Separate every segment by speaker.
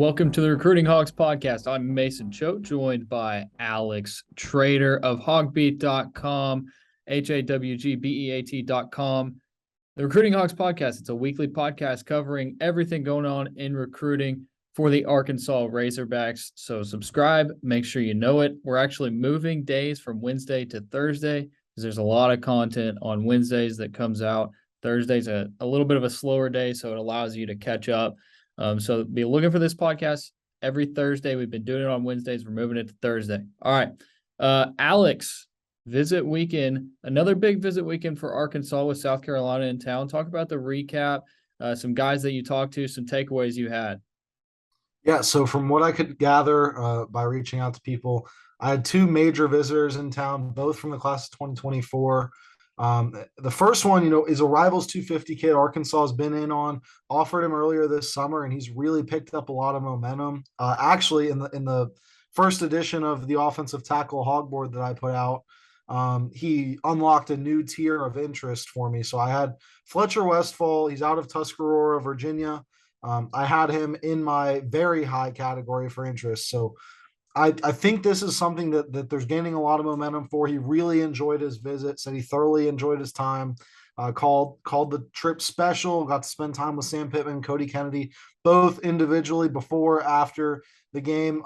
Speaker 1: Welcome to the Recruiting Hogs podcast. I'm Mason Choate, joined by Alex Trader of HawgBeat.com, HawgBeat.com. The Recruiting Hogs podcast, it's a weekly podcast covering everything going on in recruiting for the Arkansas Razorbacks. So subscribe, make sure you know it. We're actually moving days from Wednesday to Thursday because there's a lot of content on Wednesdays that comes out. Thursday's a little bit of a slower day, so it allows you to catch up. So be looking for this podcast every Thursday. We've been doing it on Wednesdays. We're moving it to Thursday. All right. Alex, visit weekend, another big visit weekend for Arkansas with South Carolina in town. Talk about the recap, some guys that you talked to, some takeaways you had.
Speaker 2: Yeah, so from what I could gather by reaching out to people, I had two major visitors in town, both from the class of 2024. The first one, is a Rivals 250 kid Arkansas has been in on, offered him earlier this summer, and he's really picked up a lot of momentum. Actually, in the first edition of the offensive tackle Hog Board that I put out, he unlocked a new tier of interest for me. So I had Fletcher Westfall. He's out of Tuscarora, Virginia. I had him in my very high category for interest. So I think this is something that there's gaining a lot of momentum for. He really enjoyed his visit, said he thoroughly enjoyed his time, called the trip special, got to spend time with Sam Pittman, Cody Kennedy, both individually before, after the game,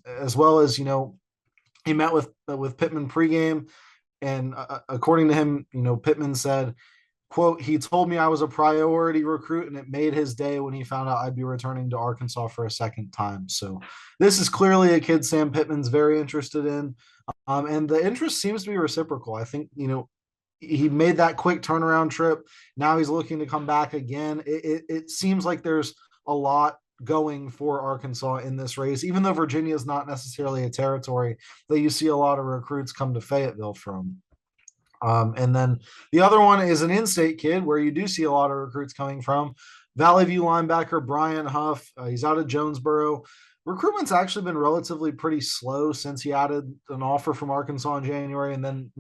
Speaker 2: as well as, he met with Pittman pregame. And according to him, Pittman said, quote, he told me I was a priority recruit and it made his day when he found out I'd be returning to Arkansas for a second time. So this is clearly a kid Sam Pittman's very interested in. And the interest seems to be reciprocal. I think, he made that quick turnaround trip. Now he's looking to come back again. It seems like there's a lot going for Arkansas in this race, even though Virginia is not necessarily a territory that you see a lot of recruits come to Fayetteville from. And then the other one is an in-state kid where you do see a lot of recruits coming from. Valley View linebacker Brian Huff. He's out of Jonesboro. Recruitment's actually been relatively pretty slow since he added an offer from Arkansas in January, and then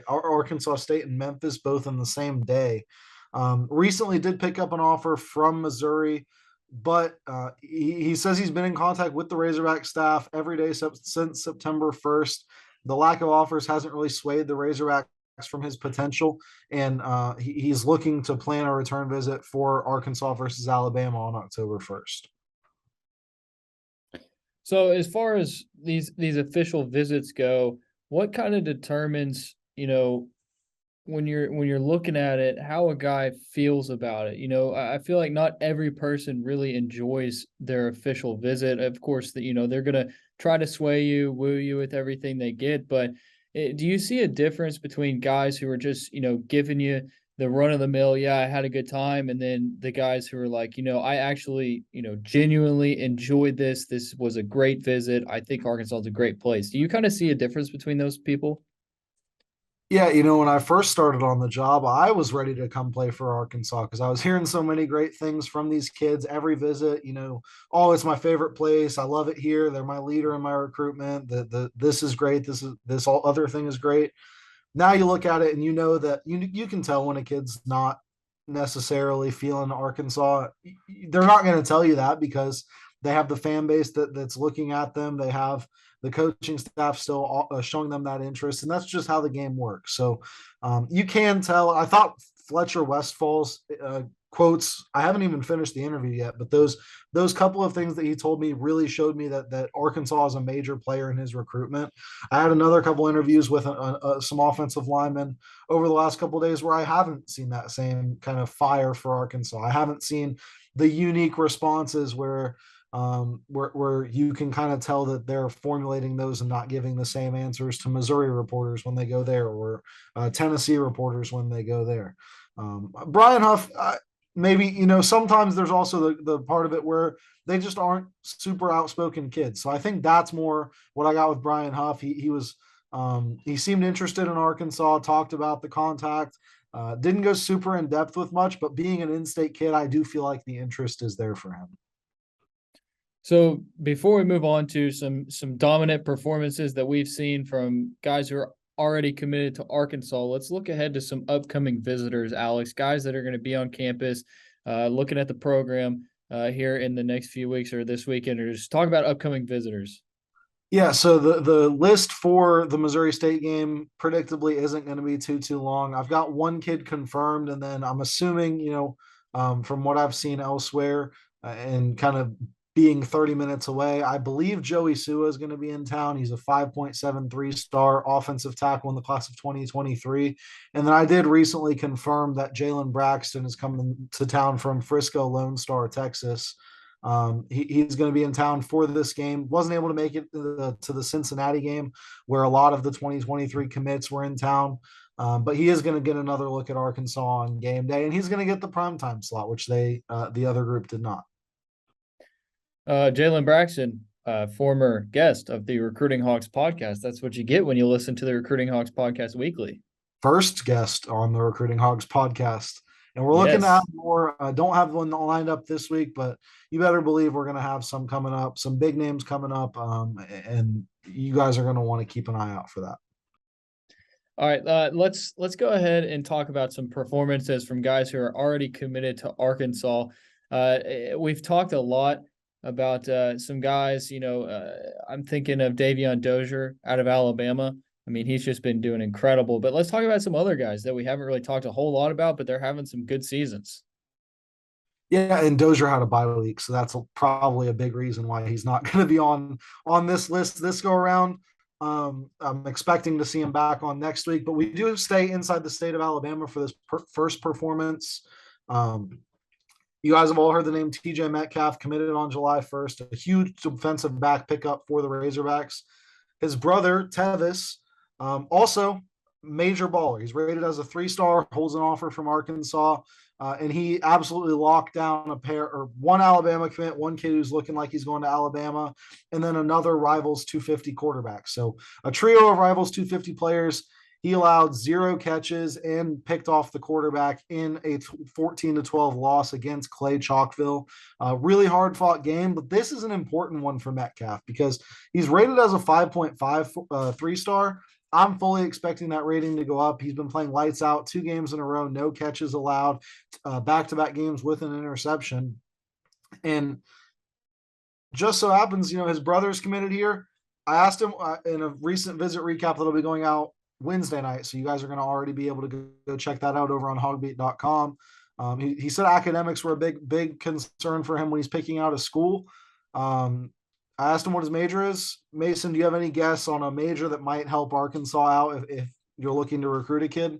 Speaker 2: Arkansas State and Memphis both on the same day. Recently did pick up an offer from Missouri, but he says he's been in contact with the Razorback staff every day since September 1st. The lack of offers hasn't really swayed the Razorbacks from his potential, and he's looking to plan a return visit for Arkansas versus Alabama on October 1st.
Speaker 1: So as far as these official visits go, what kind of determines, when you're looking at it, how a guy feels about it? I feel like not every person really enjoys their official visit. Of course, they're gonna try to sway you, woo you with everything they get. But do you see a difference between guys who are just giving you the run of the mill, yeah, I had a good time, and then the guys who are like, I actually genuinely enjoyed this. This was a great visit. I think Arkansas is a great place. Do you kind of see a difference between those people?
Speaker 2: Yeah, when I first started on the job, I was ready to come play for Arkansas because I was hearing so many great things from these kids every visit. Oh, it's my favorite place. I love it here. They're my leader in my recruitment. This is great. This all other thing is great. Now you look at it and you know that you can tell when a kid's not necessarily feeling Arkansas. They're not going to tell you that because they have the fan base that's looking at them. They have the coaching staff still showing them that interest, and that's just how the game works. So you can tell. I thought Fletcher Westfall's quotes. I haven't even finished the interview yet, but those couple of things that he told me really showed me that Arkansas is a major player in his recruitment. I had another couple interviews with some offensive linemen over the last couple of days where I haven't seen that same kind of fire for Arkansas. I haven't seen the unique responses where you can kind of tell that they're formulating those and not giving the same answers to Missouri reporters when they go there, or Tennessee reporters when they go there. Brian Huff, maybe, sometimes there's also the part of it where they just aren't super outspoken kids. So I think that's more what I got with Brian Huff. He seemed interested in Arkansas, talked about the contact, didn't go super in depth with much, but being an in-state kid, I do feel like the interest is there for him.
Speaker 1: So before we move on to some dominant performances that we've seen from guys who are already committed to Arkansas, let's look ahead to some upcoming visitors, Alex, guys that are going to be on campus, looking at the program. here in the next few weeks or this weekend, or just talk about upcoming visitors?
Speaker 2: Yeah, so the list for the Missouri State game predictably isn't going to be too long. I've got one kid confirmed, and then I'm assuming, from what I've seen elsewhere and kind of being 30 minutes away, I believe Joey Sua is going to be in town. He's a 5.73 star offensive tackle in the class of 2023. And then I did recently confirm that Jalen Braxton is coming to town from Frisco Lone Star, Texas. He's going to be in town for this game. Wasn't able to make it to the Cincinnati game where a lot of the 2023 commits were in town. But he is going to get another look at Arkansas on game day, and he's going to get the primetime slot, which the other group did not.
Speaker 1: Jalen Braxton, former guest of the Recruiting Hawks podcast. That's what you get when you listen to the Recruiting Hawks podcast weekly.
Speaker 2: First guest on the Recruiting Hogs podcast. And we're looking to have more. Don't have one lined up this week, but you better believe we're going to have some coming up, some big names coming up, and you guys are going to want to keep an eye out for that.
Speaker 1: All right, let's go ahead and talk about some performances from guys who are already committed to Arkansas. We've talked a lot about some guys. I'm thinking of Davion Dozier out of Alabama. I mean, he's just been doing incredible. But let's talk about some other guys that we haven't really talked a whole lot about, but they're having some good seasons.
Speaker 2: Yeah, and Dozier had a bye week, so that's probably a big reason why he's not going to be on this list this go around. I'm expecting to see him back on next week, but we do stay inside the state of Alabama for this first performance. You guys have all heard the name TJ Metcalf, committed on July 1st, a huge defensive back pickup for the Razorbacks. His brother, Tevis, also major baller. He's rated as a 3-star, holds an offer from Arkansas, and he absolutely locked down one Alabama commit, one kid who's looking like he's going to Alabama, and then another Rivals 250 quarterback. So a trio of Rivals 250 players. He allowed 0 catches and picked off the quarterback in a 14-12 loss against Clay Chalkville. Really hard fought game, but this is an important one for Metcalf because he's rated as a 5.5 3-star. I'm fully expecting that rating to go up. He's been playing lights out 2 games in a row, no catches allowed, back-to-back games with an interception. And just so happens, his brother's committed here. I asked him in a recent visit recap that'll be going out Wednesday night, so you guys are going to already be able to go check that out over on HawgBeat.com. He said academics were a big concern for him when he's picking out a school. I asked him what his major is. Mason, do you have any guess on a major that might help Arkansas out if you're looking to recruit a kid?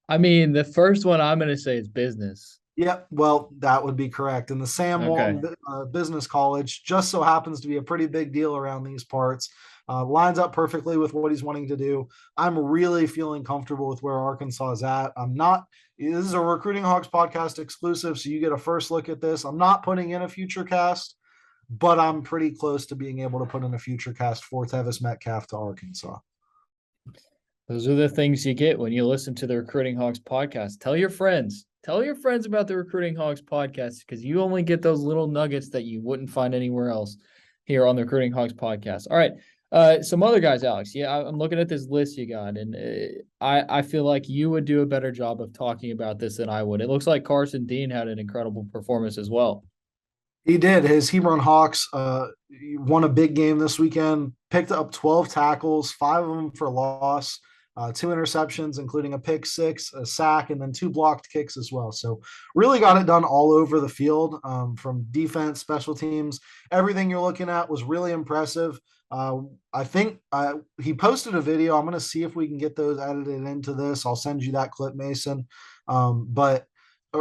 Speaker 1: I mean, the first one I'm going to say is business.
Speaker 2: Yeah, well, that would be correct. And the Sam Walton Business College just so happens to be a pretty big deal around these parts. Lines up perfectly with what he's wanting to do. I'm really feeling comfortable with where Arkansas is at. This is a Recruiting Hogs podcast exclusive, so you get a first look at this. I'm not putting in a future cast, but I'm pretty close to being able to put in a future cast for Tevis Metcalf to Arkansas.
Speaker 1: Those are the things you get when you listen to the Recruiting Hogs podcast. Tell your friends about the Recruiting Hogs podcast because you only get those little nuggets that you wouldn't find anywhere else here on the Recruiting Hogs podcast. All right. Some other guys, Alex. Yeah, I'm looking at this list you got, and I feel like you would do a better job of talking about this than I would. It looks like Carson Dean had an incredible performance as well.
Speaker 2: He did. His Hebron Hawks won a big game this weekend, picked up 12 tackles, 5 of them for loss, 2 interceptions, including a pick 6, a sack, and then 2 blocked kicks as well. So really got it done all over the field, from defense, special teams. Everything you're looking at was really impressive. I think he posted a video. I'm going to see if we can get those edited into this. I'll send you that clip, Mason. But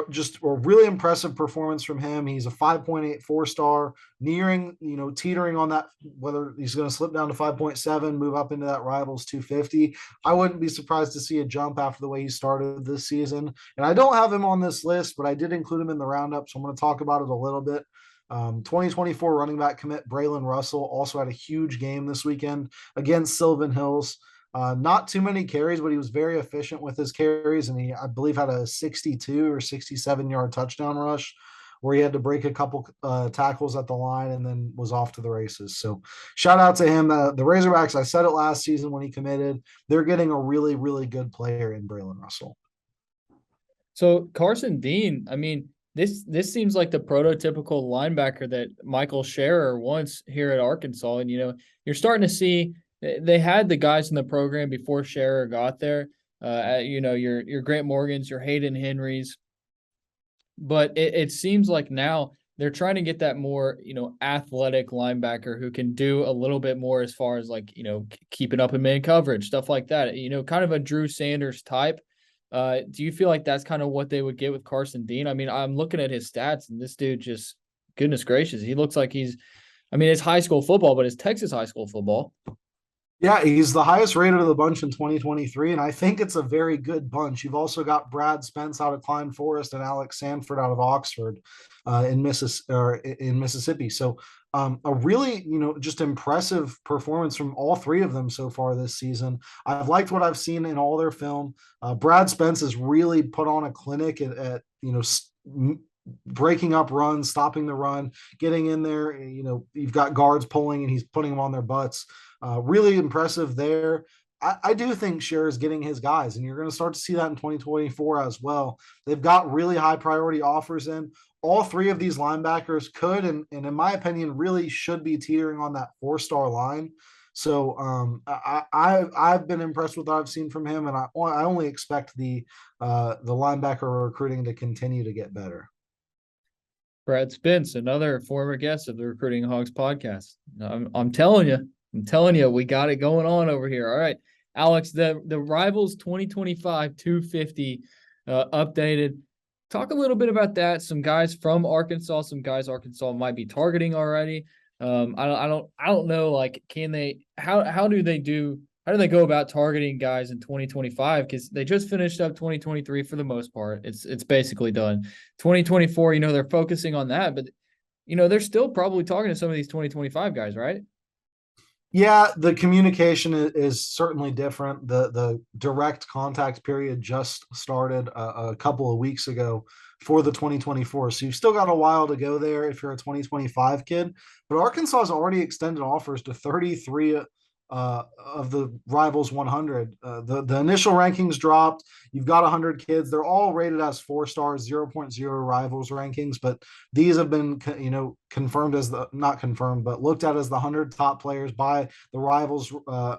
Speaker 2: just a really impressive performance from him. He's a 5.84 star, nearing, teetering on that, whether he's going to slip down to 5.7, move up into that Rivals 250. I wouldn't be surprised to see a jump after the way he started this season. And I don't have him on this list, but I did include him in the roundup, so I'm going to talk about it a little bit. 2024 running back commit Braylon Russell also had a huge game this weekend against Sylvan Hills. Not too many carries, but he was very efficient with his carries, and he, I believe, had a 62 or 67-yard touchdown rush where he had to break a couple tackles at the line and then was off to the races. So shout out to him. The Razorbacks, I said it last season when he committed, they're getting a really, really good player in Braylon Russell.
Speaker 1: So Carson Dean, I mean, This seems like the prototypical linebacker that Michael Scherer wants here at Arkansas. And you're starting to see they had the guys in the program before Scherer got there. Your Grant Morgans, your Hayden Henrys, but it seems like now they're trying to get that more athletic linebacker who can do a little bit more as far as like keeping up in man coverage, stuff like that. Kind of a Drew Sanders type. Do you feel like that's kind of what they would get with Carson Dean? I mean, I'm looking at his stats, and this dude just, goodness gracious, he looks like it's high school football, but it's Texas high school football.
Speaker 2: Yeah, he's the highest rated of the bunch in 2023, and I think it's a very good bunch. You've also got Brad Spence out of Klein Forest and Alex Sanford out of Oxford in Mississippi. So a really, just impressive performance from all three of them so far this season. I've liked what I've seen in all their film. Brad Spence has really put on a clinic at breaking up runs, stopping the run, getting in there. You've got guards pulling and he's putting them on their butts. Really impressive there. I do think Scherer is getting his guys, and you're going to start to see that in 2024 as well. They've got really high priority offers in. All three of these linebackers could, and in my opinion, really should be teetering on that 4-star line. So I've been impressed with what I've seen from him, and I only expect the linebacker recruiting to continue to get better.
Speaker 1: Brad Spence, another former guest of the Recruiting Hogs podcast. I'm telling you, we got it going on over here. All right, Alex, the Rivals 2025 250 updated. Talk a little bit about that. Some guys from Arkansas, some guys Arkansas might be targeting already. I don't know. Like, can they? How do they do? How do they go about targeting guys in 2025? Because they just finished up 2023 for the most part. It's basically done. 2024, they're focusing on that, but they're still probably talking to some of these 2025 guys, right?
Speaker 2: Yeah, the communication is certainly different. The direct contact period just started a couple of weeks ago for the 2024. So you've still got a while to go there if you're a 2025 kid. But Arkansas has already extended offers to 33 of the Rivals 100. The initial rankings dropped. You've got 100 kids. They're all rated as 4-stars, 0.0 Rivals rankings, but these have been confirmed as not confirmed, but looked at as the 100 top players by the Rivals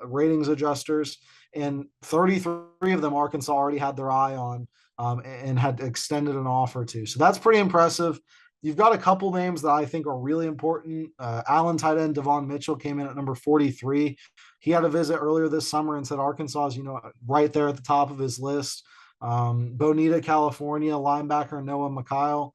Speaker 2: ratings adjusters. And 33 of them Arkansas already had their eye on and had extended an offer to. So that's pretty impressive. You've got a couple names that I think are really important. Allen tight end Devon Mitchell came in at number 43. He had a visit earlier this summer and said Arkansas is, right there at the top of his list. Bonita, California, linebacker Noah Mikhail,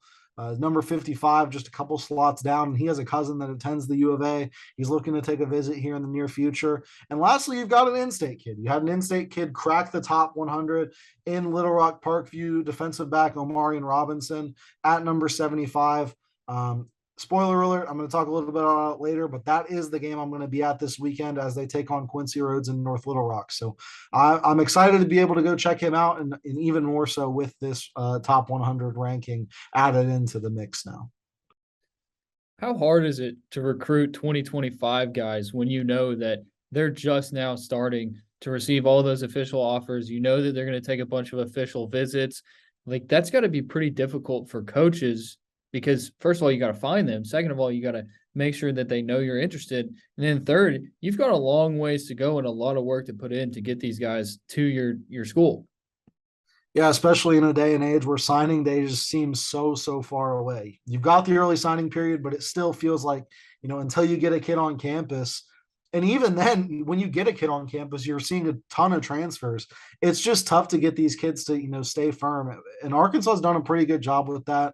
Speaker 2: number 55, just a couple slots down. And he has a cousin that attends the U of A. He's looking to take a visit here in the near future. And lastly, you've got an in-state kid. You had an in-state kid crack the top 100 in Little Rock Parkview, defensive back Omarion Robinson at number 75. Spoiler alert, I'm going to talk a little bit about it later, but that is the game I'm going to be at this weekend as they take on Quincy Rhodes in North Little Rock. So I'm excited to be able to go check him out, and even more so with this top 100 ranking added into the mix now.
Speaker 1: How hard is it to recruit 2025 guys when you know that they're just now starting to receive all those official offers? You know that they're going to take a bunch of official visits. Like, that's got to be pretty difficult for coaches because, first of all, you got to find them. Second of all, you got to make sure that they know you're interested. And then third, you've got a long ways to go and a lot of work to put in to get these guys to your school.
Speaker 2: Yeah, especially in a day and age where signing day just seems so far away. You've got the early signing period, but it still feels like, until you get a kid on campus, and even then, when you get a kid on campus, you're seeing a ton of transfers. It's just tough to get these kids to, stay firm. And Arkansas has done a pretty good job with that.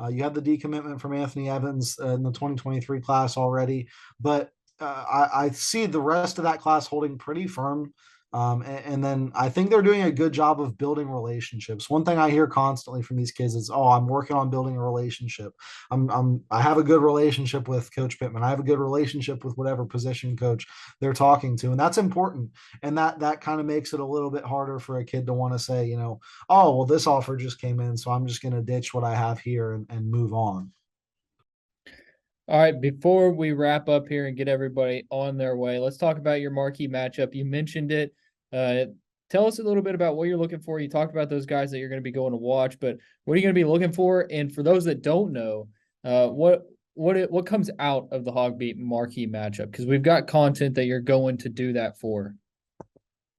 Speaker 2: You had the decommitment from Anthony Evans in the 2023 class already, but I see the rest of that class holding pretty firm. And then I think they're doing a good job of building relationships. One thing I hear constantly from these kids is, "Oh, I'm working on building a relationship. I have a good relationship with Coach Pittman. I have a good relationship with whatever position coach they're talking to," and that's important. And that kind of makes it a little bit harder for a kid to want to say, "Oh, well, this offer just came in, so I'm just going to ditch what I have here and move on."
Speaker 1: All right, before we wrap up here and get everybody on their way, let's talk about your marquee matchup. You mentioned it. tell us a little bit about what you're looking for. You talked about those guys that you're going to be going to watch, but what are you going to be looking for? And for those that don't know, what comes out of the HawgBeat marquee matchup? Because we've got content that you're going to do that for.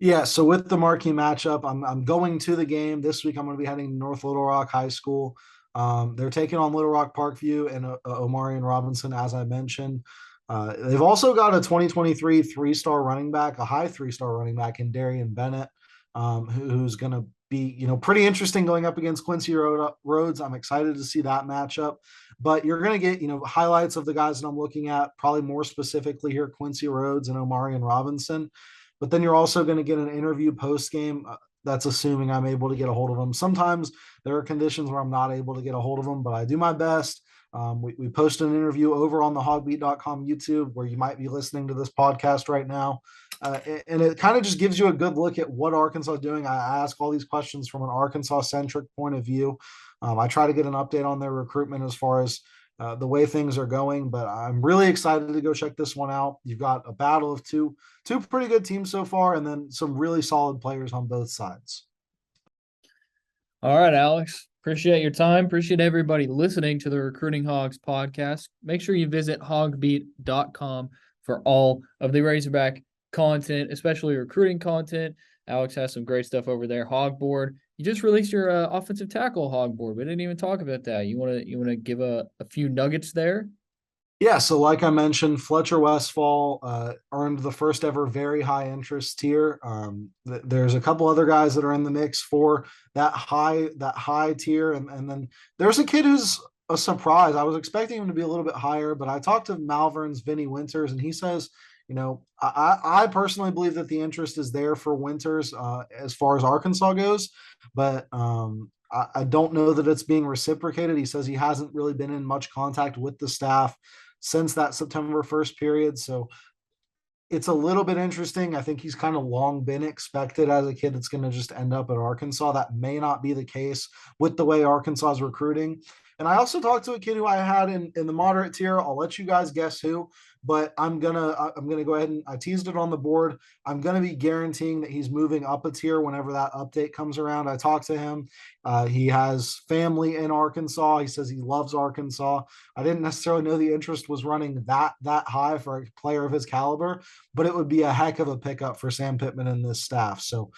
Speaker 2: Yeah, so with the marquee matchup, I'm going to the game this week. I'm going to be heading to North Little Rock High School. They're taking on Little Rock Parkview and Omarion Robinson, as I mentioned. They've also got a 2023 three-star running back, a high three-star running back in Darian Bennett, who's going to be, pretty interesting going up against Quincy Rhodes. I'm excited to see that matchup. But you're going to get, highlights of the guys that I'm looking at, probably more specifically here, Quincy Rhodes and Omarion Robinson. But then you're also going to get an interview post game. That's assuming I'm able to get a hold of them. Sometimes there are conditions where I'm not able to get a hold of them, but I do my best. We post an interview over on the HawgBeat.com YouTube where you might be listening to this podcast right now. And it kind of just gives you a good look at what Arkansas is doing. I ask all these questions from an Arkansas-centric point of view. I try to get an update on their recruitment as far as the way things are going, but I'm really excited to go check this one out. You've got a battle of two pretty good teams so far, and then some really solid players on both sides.
Speaker 1: All right, Alex. Appreciate your time. Appreciate everybody listening to the Recruiting Hogs podcast. Make sure you visit HawgBeat.com for all of the Razorback content, especially recruiting content. Alex has some great stuff over there. Hog Board. You just released your offensive tackle Hog Board. We didn't even talk about that. You want to give a few nuggets there?
Speaker 2: Yeah, so like I mentioned, Fletcher Westfall earned the first ever very high interest tier. There's a couple other guys that are in the mix for that high tier, and then there's a kid who's a surprise. I was expecting him to be a little bit higher, but I talked to Malvern's Vinny Winters, and he says, I personally believe that the interest is there for Winters as far as Arkansas goes, but I don't know that it's being reciprocated. He says he hasn't really been in much contact with the staff since that September 1st period. So it's a little bit interesting. I think he's kind of long been expected as a kid that's going to just end up at Arkansas. That may not be the case with the way Arkansas is recruiting. And I also talked to a kid who I had in the moderate tier. I'll let you guys guess who, but I'm gonna go ahead and I teased it on the board. I'm gonna be guaranteeing that he's moving up a tier whenever that update comes around. I talked to him. He has family in Arkansas. He says he loves Arkansas. I didn't necessarily know the interest was running that high for a player of his caliber, but it would be a heck of a pickup for Sam Pittman and this staff. So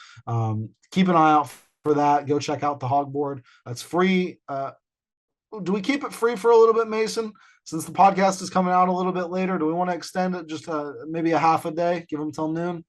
Speaker 2: keep an eye out for that. Go check out the Hog Board. That's free. Do we keep it free for a little bit, Mason? Since the podcast is coming out a little bit later, do we want to extend it just maybe a half a day? Give them till noon?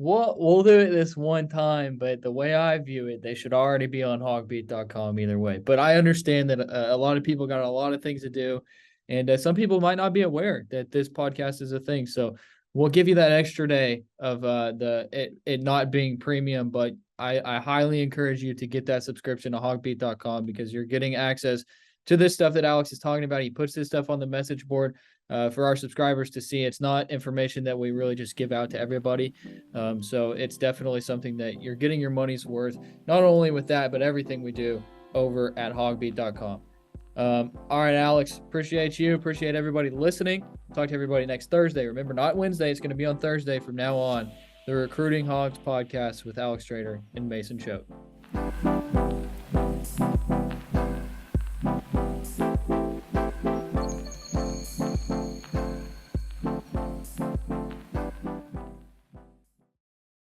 Speaker 1: We'll do it this one time, but the way I view it, they should already be on HawgBeat.com either way. But I understand that a lot of people got a lot of things to do, and some people might not be aware that this podcast is a thing. So we'll give you that extra day of it not being premium, but I highly encourage you to get that subscription to HawgBeat.com because you're getting access to this stuff that Alex is talking about. He puts this stuff on the message board for our subscribers to see. It's not information that we really just give out to everybody. So it's definitely something that you're getting your money's worth, not only with that, but everything we do over at HawgBeat.com. All right, Alex, appreciate you. Appreciate everybody listening. Talk to everybody next Thursday. Remember, not Wednesday. It's going to be on Thursday from now on. The Recruiting Hogs podcast with Alex Trader and Mason Choate.